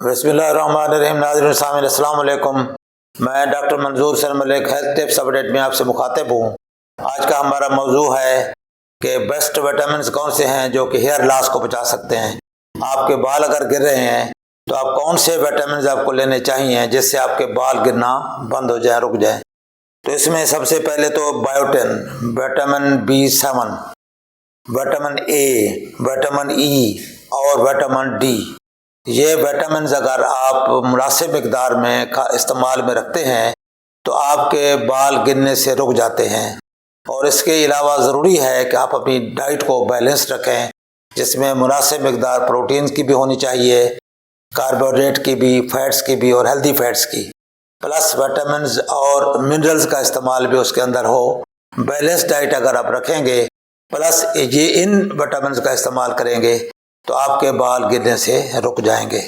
बिस्मिल्लाहिर्रहमानिर्रहीम। नाज़रीन सामीन अस्सलाम वालेकुम। मैं डॉक्टर मंजूर sir Malik health tips update में आपसे मुखातिब हूँ। आज का हमारा मौजू है कि बेस्ट विटामिन कौन से हैं जो कि हेयर लॉस को बचा सकते हैं। आपके बाल अगर गिर रहे हैं तो आप कौन से विटामिन आपको लेने चाहिए जिससे आपके बाल गिरना बंद हो जाए, रुक जाए। तो इसमें सबसे पहले तो biotin, vitamin B7, vitamin A, vitamin E और विटामिन डी, ये विटामिन अगर आप मुनासिब मिकदार में इस्तेमाल में रखते हैं तो आपके बाल गिरने से रुक जाते हैं। और इसके अलावा ज़रूरी है कि आप अपनी डाइट को बैलेंस रखें, जिसमें मुनासिब मिकदार प्रोटीन की भी होनी चाहिए, कार्बोहाइड्रेट की भी, फैट्स की भी और हेल्दी फैट्स की, प्लस विटामिन और मिनरल्स का इस्तेमाल भी उसके अंदर हो। बैलेंस डाइट अगर आप रखेंगे प्लस ये इन विटामिन का इस्तेमाल करेंगे तो आपके बाल गिरने से रुक जाएंगे।